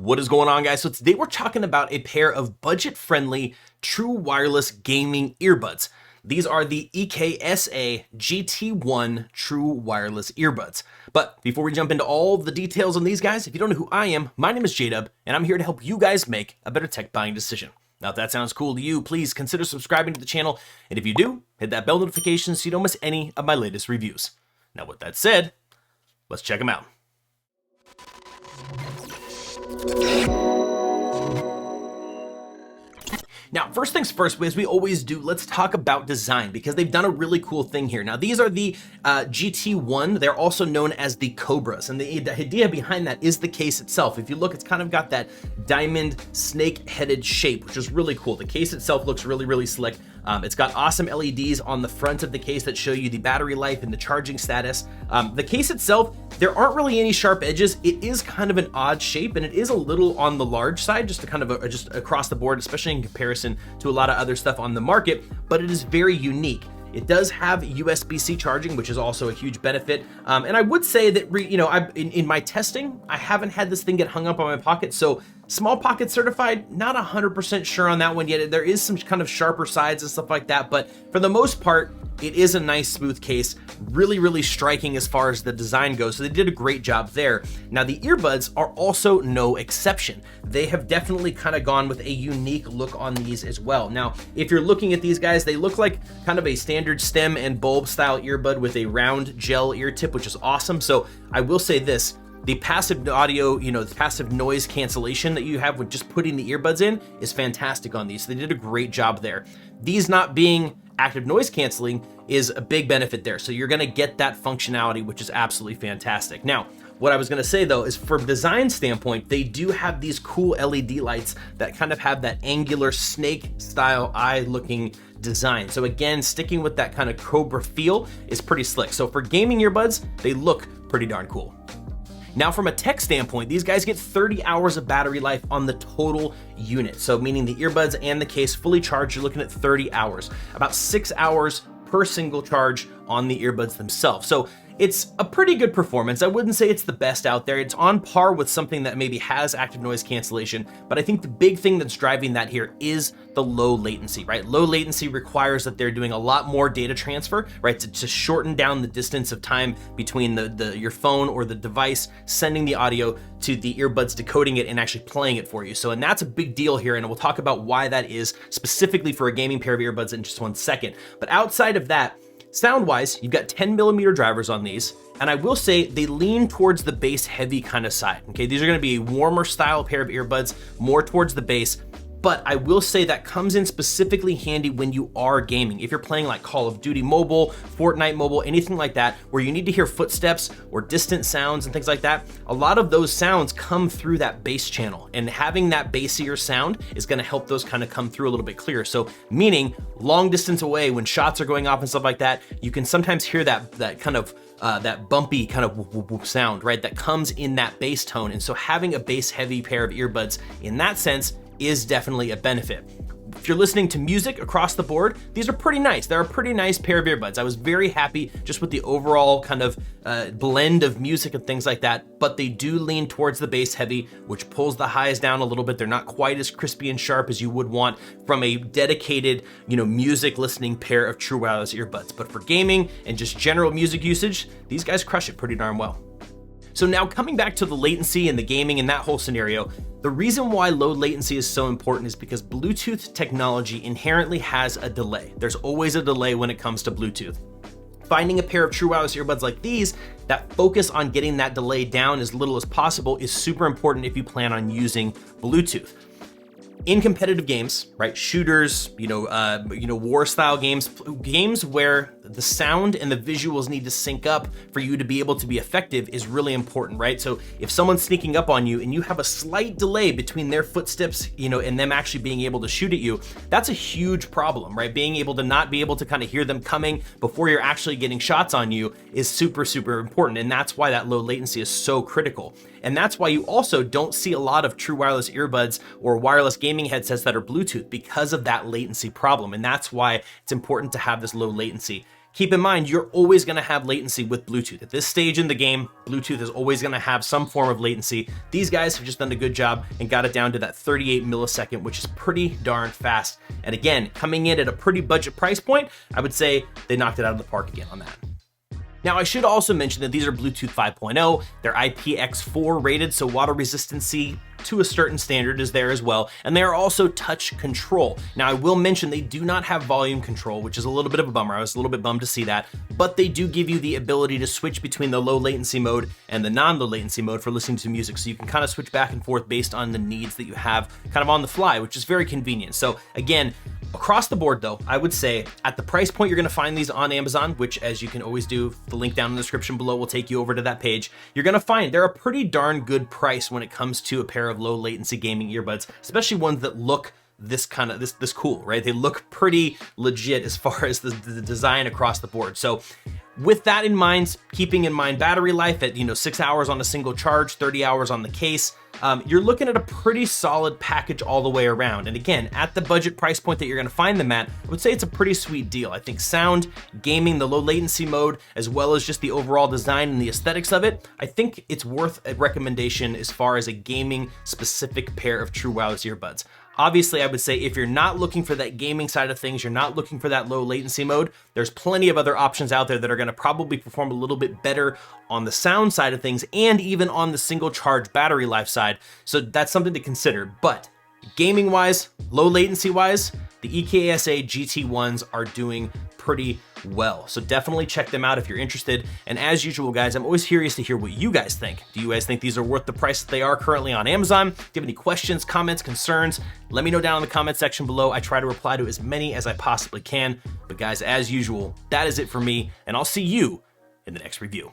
What is going on, guys? So today we're talking about a pair of budget-friendly true wireless gaming earbuds. These are the EKSA GT1 true wireless earbuds. But before we jump into all the details on these guys, if you don't know who I am, my name is JDubb, and I'm here to help you guys make a better tech buying decision. Now, if that sounds cool to you, please consider subscribing to the channel, and if you do, hit that bell notification so you don't miss any of my latest reviews. Now, with that said, let's check them out. Now, first things first, as we always do, let's talk about design because they've done a really cool thing here. Now, these are the GT1. They're also known as the Cobras, and the idea behind that is the case itself. If you look, it's kind of got that diamond snake-headed shape, which is really cool. The case itself looks really, really slick. It's got awesome LEDs on the front of the case that show you the battery life and the charging status. The case itself, there aren't really any sharp edges. It is kind of an odd shape, and it is a little on the large side, just to kind of just across the board, especially in comparison to a lot of other stuff on the market, but it is very unique. It does have USB-C charging, which is also a huge benefit. And I would say that, in my testing, I haven't had this thing get hung up on my pocket. So small pocket certified, not 100% sure on that one yet. There is some kind of sharper sides and stuff like that. But for the most part, it is a nice smooth case, really, really striking as far as the design goes. So they did a great job there. Now the earbuds are also no exception. They have definitely kind of gone with a unique look on these as well. Now, if you're looking at these guys, they look like kind of a standard stem and bulb style earbud with a round gel ear tip, which is awesome. So I will say this, the passive audio, the passive noise cancellation that you have with just putting the earbuds in is fantastic on these. So they did a great job there. These not being active noise canceling is a big benefit there. So you're gonna get that functionality, which is absolutely fantastic. Now, what I was gonna say though is from design standpoint, they do have these cool LED lights that kind of have that angular snake style eye looking design. So again, sticking with that kind of Cobra feel is pretty slick. So for gaming earbuds, they look pretty darn cool. Now, from a tech standpoint, these guys get 30 hours of battery life on the total unit. So meaning the earbuds and the case fully charged, you're looking at 30 hours, about 6 hours per single charge on the earbuds themselves. So it's a pretty good performance. I wouldn't say it's the best out there. It's on par with something that maybe has active noise cancellation, but I think the big thing that's driving that here is the low latency, right? Low latency requires that they're doing a lot more data transfer, right? To shorten down the distance of time between your phone or the device sending the audio to the earbuds, decoding it and actually playing it for you. So, and that's a big deal here, and we'll talk about why that is specifically for a gaming pair of earbuds in just one second. But outside of that, sound-wise, you've got 10mm drivers on these, and I will say they lean towards the bass heavy kind of side, okay? These are gonna be a warmer style pair of earbuds, more towards the bass, but I will say that comes in specifically handy when you are gaming. If you're playing like Call of Duty Mobile, Fortnite Mobile, anything like that, where you need to hear footsteps or distant sounds and things like that, a lot of those sounds come through that bass channel, and having that bassier sound is gonna help those kind of come through a little bit clearer. So meaning long distance away when shots are going off and stuff like that, you can sometimes hear that kind of that bumpy kind of whoop, whoop, whoop sound, right? That comes in that bass tone. And so having a bass heavy pair of earbuds in that sense is definitely a benefit. If you're listening to music across the board, these are pretty nice. They're a pretty nice pair of earbuds. I was very happy just with the overall kind of blend of music and things like that, but they do lean towards the bass heavy, which pulls the highs down a little bit. They're not quite as crispy and sharp as you would want from a dedicated, music listening pair of true wireless earbuds. But for gaming and just general music usage, these guys crush it pretty darn well. So now coming back to the latency and the gaming and that whole scenario, the reason why low latency is so important is because Bluetooth technology inherently has a delay. There's always a delay when it comes to Bluetooth. Finding a pair of true wireless earbuds like these that focus on getting that delay down as little as possible is super important if you plan on using Bluetooth. In competitive games, right, shooters, war style games where the sound and the visuals need to sync up for you to be able to be effective is really important, right? So if someone's sneaking up on you and you have a slight delay between their footsteps, and them actually being able to shoot at you, that's a huge problem, right? Being able to not be able to kind of hear them coming before you're actually getting shots on you is super, super important. And that's why that low latency is so critical. And that's why you also don't see a lot of true wireless earbuds or wireless gaming headsets that are Bluetooth because of that latency problem. And that's why it's important to have this low latency. keep in mind, you're always gonna have latency with Bluetooth. At this stage in the game, Bluetooth is always gonna have some form of latency. These guys have just done a good job and got it down to that 38 millisecond, which is pretty darn fast. And again, coming in at a pretty budget price point, I would say they knocked it out of the park again on that. Now, I should also mention that these are Bluetooth 5.0, they're IPX4 rated, so water resistancy to a certain standard is there as well, and they are also touch control. Now, I will mention they do not have volume control, which is a little bit of a bummer. I was a little bit bummed to see that, but they do give you the ability to switch between the low latency mode and the non-low latency mode for listening to music, so you can kind of switch back and forth based on the needs that you have kind of on the fly, which is very convenient. So again, across the board though, I would say at the price point you're gonna find these on Amazon, which as you can always do, the link down in the description below will take you over to that page. You're gonna find they're a pretty darn good price when it comes to a pair of low latency gaming earbuds, especially ones that look this cool, right? They look pretty legit as far as the design across the board. So with that in mind, keeping in mind battery life at 6 hours on a single charge, 30 hours on the case, you're looking at a pretty solid package all the way around. And again, at the budget price point that you're gonna find them at, I would say it's a pretty sweet deal. I think sound, gaming, the low latency mode, as well as just the overall design and the aesthetics of it, I think it's worth a recommendation as far as a gaming specific pair of true wireless earbuds. Obviously, I would say if you're not looking for that gaming side of things, you're not looking for that low latency mode, there's plenty of other options out there that are gonna probably perform a little bit better on the sound side of things and even on the single charge battery life side. So that's something to consider. But gaming wise, low latency wise, the EKSA GT1s are doing pretty well. So definitely check them out if you're interested. And as usual, guys, I'm always curious to hear what you guys think. Do you guys think these are worth the price that they are currently on Amazon? Do you have any questions, comments, concerns? Let me know down in the comment section below. I try to reply to as many as I possibly can. But guys, as usual, that is it for me, and I'll see you in the next review.